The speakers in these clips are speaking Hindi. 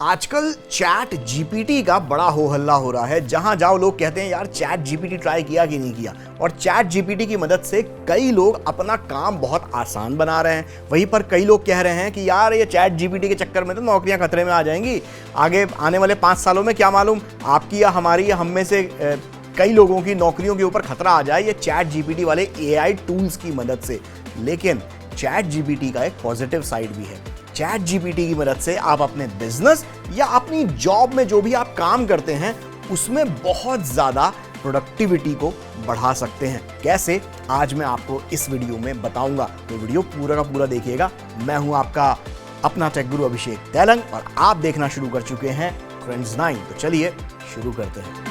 आजकल चैट जीपीटी का बड़ा हो हल्ला हो रहा है। जहां जाओ लोग कहते हैं यार चैट जीपीटी ट्राई किया कि नहीं किया। और चैट जीपीटी की मदद से कई लोग अपना काम बहुत आसान बना रहे हैं। वहीं पर कई लोग कह रहे हैं कि यार ये चैट जीपीटी के चक्कर में तो नौकरियां खतरे में आ जाएंगी। आगे आने वाले 5 सालों में क्या मालूम आपकी या हमारी या हम में से कई लोगों की नौकरियों के ऊपर खतरा आ जाए ये चैट जीपीटी वाले एआई टूल्स की मदद से। लेकिन चैट जीपीटी का एक पॉजिटिव साइड भी है। चैट जीपीटी की मदद से आप अपने बिजनेस या अपनी जॉब में जो भी आप काम करते हैं उसमें बहुत ज्यादा प्रोडक्टिविटी को बढ़ा सकते हैं। कैसे, आज मैं आपको इस वीडियो में बताऊंगा, तो वीडियो पूरा का पूरा देखिएगा। मैं हूं आपका अपना टेक गुरु अभिषेक तैलंग और आप देखना शुरू कर चुके हैं ट्रेंड्स 9। तो चलिए शुरू करते हैं।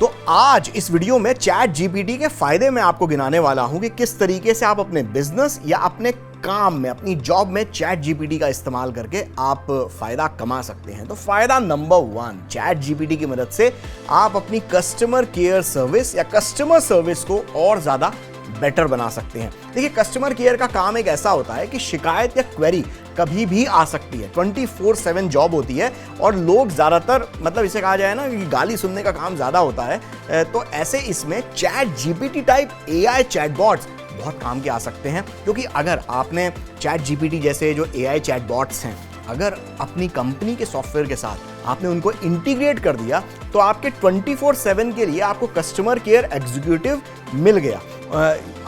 तो आज इस वीडियो में चैट जीपीटी के फायदे मैं आपको गिनाने वाला हूं कि किस तरीके से आप अपने बिजनेस या अपने काम में, अपनी जॉब में चैट जीपीटी का इस्तेमाल करके आप फायदा कमा सकते हैं। तो फायदा नंबर 1, चैट जीपीटी की मदद से आप अपनी कस्टमर केयर सर्विस या कस्टमर सर्विस को और ज्यादा बेटर बना सकते हैं। देखिए, कस्टमर केयर का काम एक ऐसा होता है कि शिकायत या क्वेरी कभी भी आ सकती है। 24/7 जॉब होती है और लोग ज़्यादातर, मतलब इसे कहा जाए ना कि गाली सुनने का काम ज़्यादा होता है। तो ऐसे इसमें chat GPT type AI chatbots बहुत काम के आ सकते हैं। क्योंकि अगर आपने चैट जीपीटी जैसे जो एआई चैटबॉट्स हैं, अगर अपनी कंपनी के सॉफ्टवेयर के साथ आपने उनको इंटीग्रेट कर दिया तो आपके 24/7 के लिए आपको कस्टमर केयर एग्जीक्यूटिव मिल गया।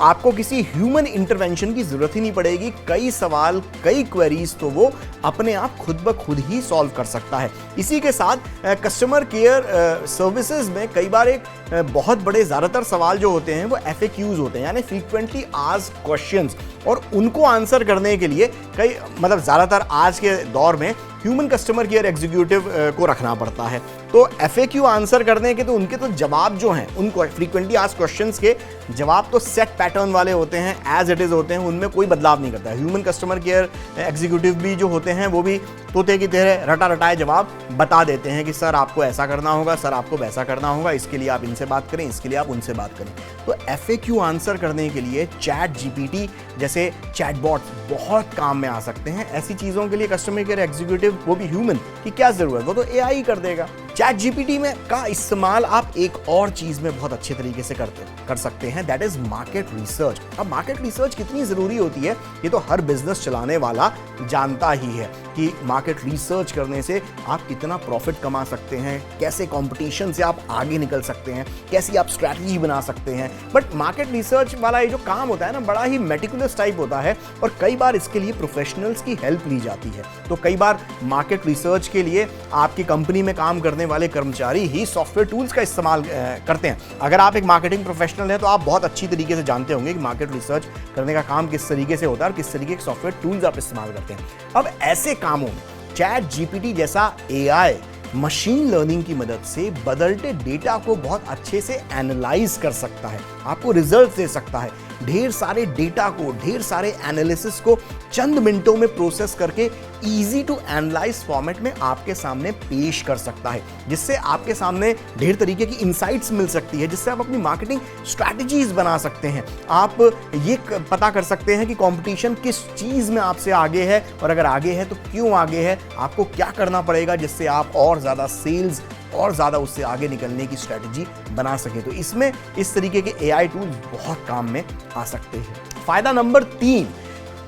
आपको किसी ह्यूमन इंटरवेंशन की जरूरत ही नहीं पड़ेगी। कई सवाल, कई क्वेरीज तो वो अपने आप खुद ब खुद ही सॉल्व कर सकता है। इसी के साथ कस्टमर केयर सर्विसेज में कई बार एक बहुत बड़े ज़्यादातर सवाल जो होते हैं वो FAQs होते हैं, यानी फ्रीक्वेंटली आस्क्ड क्वेश्चंस, और उनको आंसर करने के लिए कई, मतलब ज़्यादातर आज के दौर में ह्यूमन कस्टमर केयर एग्जीक्यूटिव को रखना पड़ता है। तो FAQ आंसर करने के तो उनके तो जवाब जो हैं, उनको फ्रीक्वेंटली आस्क्ड क्वेश्चंस के जवाब तो सेट पैटर्न वाले होते हैं, एज इट इज होते हैं, उनमें कोई बदलाव नहीं करता है। ह्यूमन कस्टमर केयर एग्जीक्यूटिव भी जो होते हैं वो भी तोते की तरह रटा रटाए जवाब बता देते हैं कि सर आपको ऐसा करना होगा, सर आपको वैसा करना होगा, इसके लिए आप इनसे बात करें, इसके लिए आप उनसे बात करें। तो FAQ आंसर करने के लिए चैट जीपीटी जैसे चैटबॉट बहुत काम में आ सकते हैं। ऐसी चीज़ों के लिए कस्टमर केयर एग्जीक्यूटिव, वो भी ह्यूमन, की क्या ज़रूरत, वो तो AI कर देगा। चैट जीपीटी में का इस्तेमाल आप एक और चीज़ में बहुत अच्छे तरीके से कर सकते हैं, दैट इज मार्केट रिसर्च। अब मार्केट रिसर्च कितनी ज़रूरी होती है ये तो हर बिजनेस चलाने वाला जानता ही है कि मार्केट रिसर्च करने से आप कितना प्रॉफिट कमा सकते हैं, कैसे कंपटीशन से आप आगे निकल सकते हैं, कैसी आप स्ट्रैटेजी बना सकते हैं। बट मार्केट रिसर्च वाला ये जो काम होता है ना, बड़ा ही मेटिकुलस टाइप होता है और कई बार इसके लिए प्रोफेशनल्स की हेल्प ली जाती है। तो कई बार मार्केट रिसर्च के लिए आपकी कंपनी में काम करने वाले कर्मचारी ही सॉफ्टवेयर टूल्स का इस्तेमाल करते हैं। अगर आप एक मार्केटिंग प्रोफेशनल हैं तो आप बहुत अच्छी तरीके से जानते होंगे कि मार्केट रिसर्च करने का काम किस तरीके से होता है और किस तरीके के सॉफ्टवेयर टूल्स आप इस्तेमाल करते हैं। अब ऐसे कामों में चैट जीपीटी जैसा एआई मशीन लर्निंग की मदद से बदलते डेटा को बहुत अच्छे से एनालाइज कर सकता है, आपको रिजल्ट दे सकता है। ढेर सारे डेटा को, ढेर सारे एनालिसिस को चंद मिनटों में प्रोसेस करके इजी टू एनालाइज फॉर्मेट में आपके सामने पेश कर सकता है, जिससे आपके सामने ढेर तरीके की इंसाइट्स मिल सकती है, जिससे आप अपनी मार्केटिंग स्ट्रैटेजीज बना सकते हैं। आप ये पता कर सकते हैं कि कंपटीशन किस चीज़ में आपसे आगे है और अगर आगे है तो क्यों आगे है, आपको क्या करना पड़ेगा जिससे आप और ज़्यादा सेल्स और ज़्यादा उससे आगे निकलने की स्ट्रैटेजी बना सके। तो इसमें इस तरीके के एआई टूल्स बहुत काम में आ सकते हैं। फायदा नंबर 3,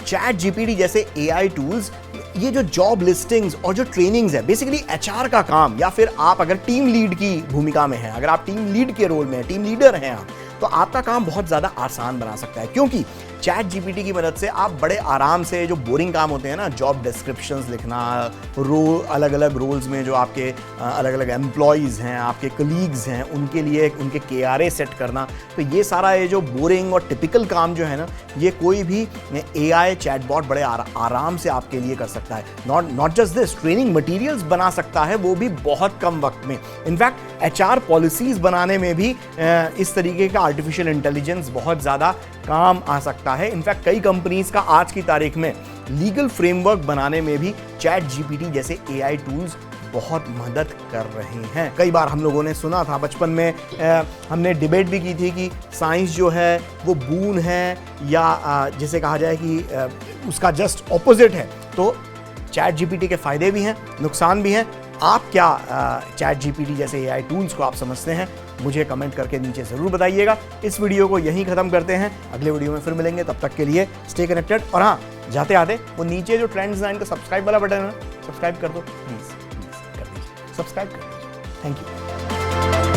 चैट जीपीटी जैसे एआई टूल्स ये जो जॉब लिस्टिंग्स और जो ट्रेनिंग्स है, बेसिकली HR का काम, या फिर आप अगर टीम लीड की भूमिका में हैं, अगर आप टीम लीड के रोल में हैं, टीम लीडर हैं आप, तो आपका काम बहुत ज़्यादा आसान बना सकता है। क्योंकि चैट जीपीटी की मदद से आप बड़े आराम से जो बोरिंग काम होते हैं ना, जॉब डिस्क्रिप्शंस लिखना, अलग अलग रोल्स में जो आपके अलग अलग एम्प्लॉयज़ हैं, आपके कलीग्स हैं, उनके लिए उनके KRA सेट करना, तो ये सारा ये जो बोरिंग और टिपिकल काम जो है ना, ये कोई भी AI चैटबॉट बड़े आराम से आपके लिए कर सकता है। Not just this, training materials बना सकता है, वो भी बहुत कम वक्त में। इनफैक्ट HR पॉलिसीज बनाने में भी इस तरीके का आर्टिफिशियल इंटेलिजेंस बहुत ज़्यादा काम आ सकता है। इनफैक्ट कई कंपनीज का आज की तारीख में लीगल फ्रेमवर्क बनाने में भी चैट जीपीटी जैसे एआई टूल्स बहुत मदद कर रहे हैं। कई बार हम लोगों ने सुना था बचपन में, हमने डिबेट भी की थी कि साइंस जो है वो बून है या जिसे कहा जाए कि उसका जस्ट ऑपोजिट है। तो चैट जीपीटी के फायदे भी हैं, नुकसान भी हैं। आप क्या चैट जीपीटी जैसे एआई टूल्स को आप समझते हैं? मुझे कमेंट करके नीचे ज़रूर बताइएगा। इस वीडियो को यहीं ख़त्म करते हैं, अगले वीडियो में फिर मिलेंगे। तब तक के लिए स्टे कनेक्टेड। और हाँ, जाते आते वो नीचे जो ट्रेंड्स 9 का सब्सक्राइब वाला बटन है, सब्सक्राइब कर दो प्लीज़ कर दीजिए, सब्सक्राइब कर दीजिए। Thank you.